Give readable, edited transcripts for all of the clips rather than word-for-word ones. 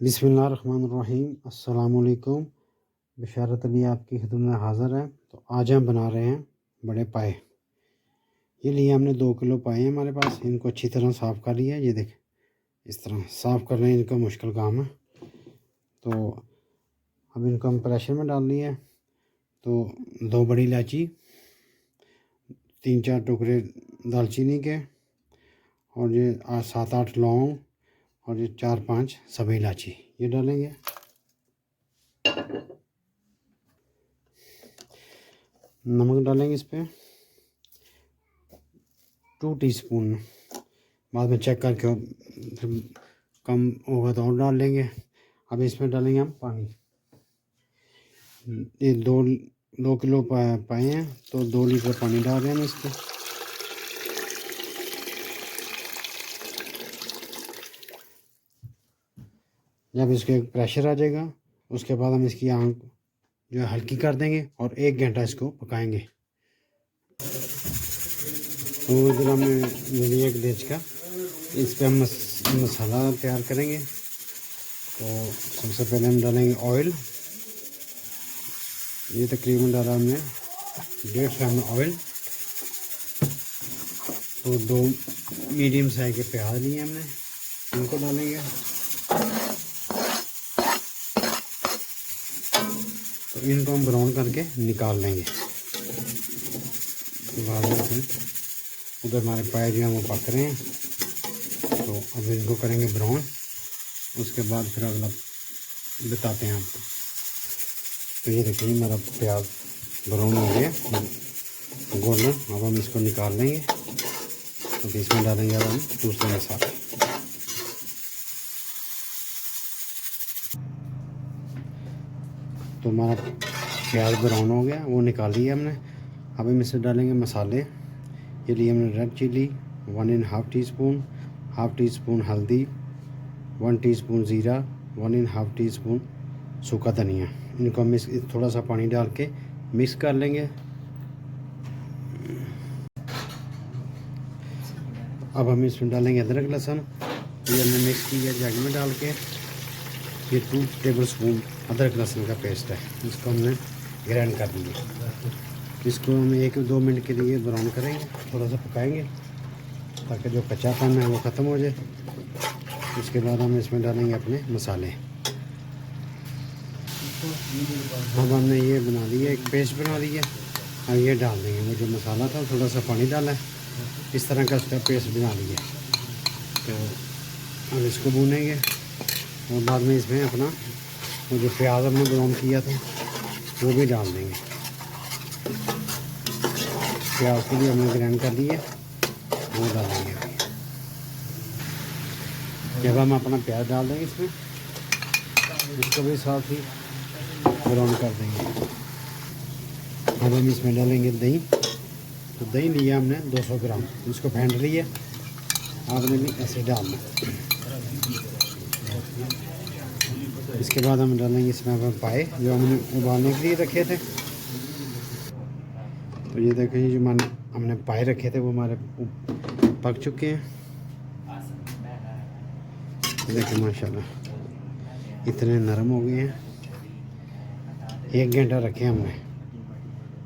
बिस्मिल्लाहिर्रहमानिर्रहीम। अस्सलाम वालेकुम। बशारत अली आपकी खिदमत में हाज़िर है। तो आज हम बना रहे हैं बड़े पाए। ये लिए हमने 2 किलो पाए हैं हमारे पास। इनको अच्छी तरह साफ़ कर लिया है। ये देखें, इस तरह साफ़ करना इनका मुश्किल काम है। तो अब इनको हम प्रेशर में डाल लिए। तो 2 बड़ी इलायची, 3-4 टुकड़े दालचीनी के, और ये 7-8 लौंग, और ये 4-5 सभी इलायची ये डालेंगे। नमक डालेंगे इस पर 2 टीस्पून। बाद में चेक करके फिर कम होगा तो और डाल लेंगे। अब इसमें डालेंगे हम पानी। ये 2 किलो पाए हैं तो 2 लीटर पानी डाल रहे हैं इस पर। जब इसके प्रेशर आ जाएगा उसके बाद हम इसकी आंच जो है हल्की कर देंगे और 1 घंटा इसको पकाएंगे। तो इधर हमने मिली 1 डेज का, इस पर हम मसाला तैयार करेंगे। तो सबसे पहले हम डालेंगे ऑयल। ये तकरीबन डाला हमने 1.5 एम ऑयल। तो 2 मीडियम साइज के प्याज लिए हमने, इनको डालेंगे। तो इनको हम ब्राउन करके निकाल लेंगे। बाद में फिर उधर हमारे पाए जो हैं वो पक रहे हैं, तो अब इनको करेंगे ब्राउन। उसके बाद फिर अगला बताते हैं आपको। तो ये देखिए मेरा प्याज ब्राउन हो गया गोल्डन। अब हम इसको निकाल लेंगे। तो इसमें डालेंगे अब हम दूसरे मसाले। तो हमारा प्याज ब्राउन हो गया, वो निकाल लिया हमने। अब हम इससे डालेंगे मसाले। ये लिए हमने रेड चिली 1½ टीस्पून, ½ टीस्पून हल्दी, 1 टीस्पून ज़ीरा, 1½ टीस्पून सूखा धनिया। इनको मिक्स थोड़ा सा पानी डाल के मिक्स कर लेंगे। अब हम इसमें डालेंगे अदरक लहसुन। ये हमने मिक्स किया जग में डाल के। ये 2 टेबलस्पून अदरक लहसुन का पेस्ट है, इसको हमने ग्राइंड कर दिया। इसको हम 1-2 मिनट के लिए ब्राउन करेंगे, थोड़ा सा पकाएंगे ताकि जो कच्चापन है वो ख़त्म हो जाए। उसके बाद हम इसमें डालेंगे अपने मसाले। अब हमने ये बना लिया, एक पेस्ट बना लिया। अब ये डाल देंगे। वो जो मसाला था थोड़ा सा पानी डाला है, इस तरह का उसका पेस्ट बना लिया। तो अब इसको भूनेंगे और बाद में इसमें अपना वो जो प्याज हमने ब्राउन किया था वो भी डाल देंगे। प्याज को भी हमने ग्राइंड कर दिए, वो डालेंगे। जब हम अपना प्याज डाल देंगे इसमें, इसको भी साथ ही ब्राउन कर देंगे। अब हम इसमें डालेंगे दही। तो दही लिया हमने 200 ग्राम, इसको फेंट लिया। आपने भी ऐसे डालना। इसके बाद हम डालेंगे इसमें अब पाए जो हमने उबालने के लिए रखे थे। तो ये देखिए, जो हमने पाए रखे थे वो हमारे पक चुके हैं। देखिए माशाल्लाह इतने नरम हो गए हैं। 1 घंटा रखे हमने।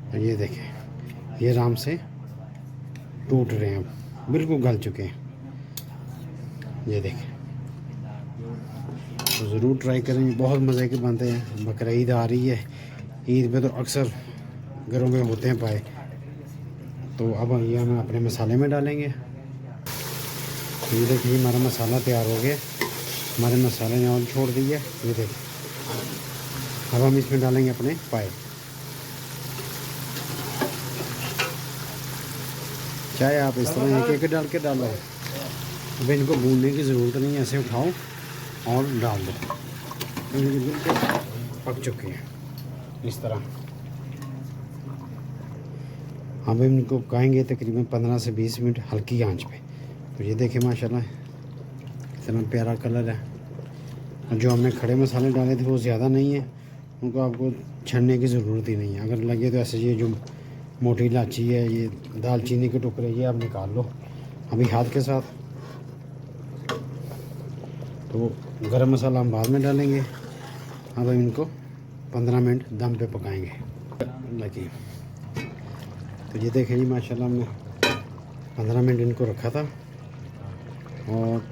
और ये देखें, ये आराम से टूट रहे हैं, अब बिल्कुल गल चुके हैं। ये देखें, तो ज़रूर ट्राई करेंगे, बहुत मज़े के बनते हैं। बकरा ईद आ रही है, ईद पे तो अक्सर घरों में होते हैं पाए। तो अब ये हम अपने मसाले में डालेंगे। तो ये देखिए हमारा मसाला तैयार हो गया। हमारे मसाले ने ऑयल छोड़ दिया। ये देखिए, अब हम इसमें डालेंगे अपने पाए। चाहे आप इस तरह एक डाल के डालो। अब इनको भूनने की ज़रूरत नहीं है, ऐसे उठाओ और डाल दो। तो ये बिल्कुल पक चुके हैं इस तरह। अब इनको पकाएंगे तकरीबन 15 से 20 मिनट हल्की आंच पे। तो ये देखें माशाल्लाह इतना प्यारा कलर है। और जो हमने खड़े मसाले डाले थे वो ज़्यादा नहीं है, उनको आपको छनने की ज़रूरत ही नहीं है। अगर लगे तो ऐसे ये जो मोटी इलायची है, ये दालचीनी के टुकड़े, ये आप निकाल लो अभी हाथ के साथ। तो तो गरम मसाला हम बाद में डालेंगे। अब हम इनको 15 मिनट दम पे पकाएंगे। लगी तो ये देखें जी, माशाल्लाह हमने 15 मिनट इनको रखा था और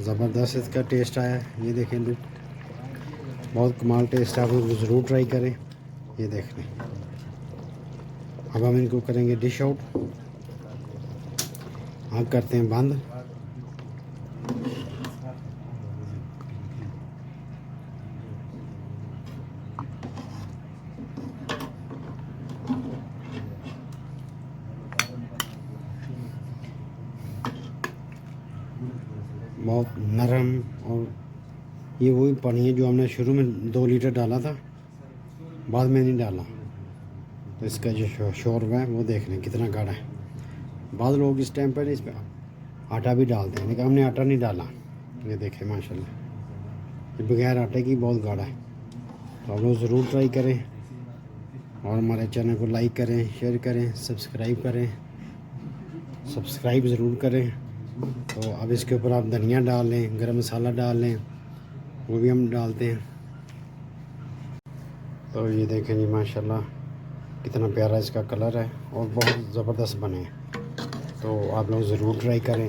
ज़बरदस्त इसका टेस्ट आया है। ये देखें लुक, बहुत कमाल टेस्ट है, आप लोग ज़रूर ट्राई करें। ये देख लें। अब हम इनको करेंगे डिश आउट। आग करते हैं बंद। बहुत नरम, और ये वही पानी है जो हमने शुरू में 2 लीटर डाला था, बाद में नहीं डाला। तो इसका जो शोरबा है वो देख लें कितना गाढ़ा है। बाद लोग इस टाइम पर इस पर आटा भी डालते हैं, लेकिन हमने आटा नहीं डाला। ये देखें माशाल्लाह, ये बगैर आटे की बहुत गाढ़ा है। तो आप लोग ज़रूर ट्राई करें और हमारे चैनल को लाइक करें, शेयर करें, सब्सक्राइब करें। सब्सक्राइब ज़रूर करें। तो अब इसके ऊपर आप धनिया डाल लें, गरम मसाला डाल लें, वो भी हम डालते हैं। तो ये देखें जी माशाल्लाह कितना प्यारा इसका कलर है और बहुत ज़बरदस्त बने। तो आप लोग ज़रूर ट्राई करें,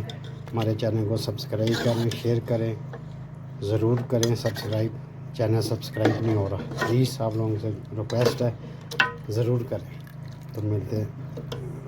हमारे चैनल को सब्सक्राइब करें, शेयर करें, ज़रूर करें सब्सक्राइब। चैनल सब्सक्राइब नहीं हो रहा, प्लीज़ आप लोगों से रिक्वेस्ट है, ज़रूर करें। तो मिलते हैं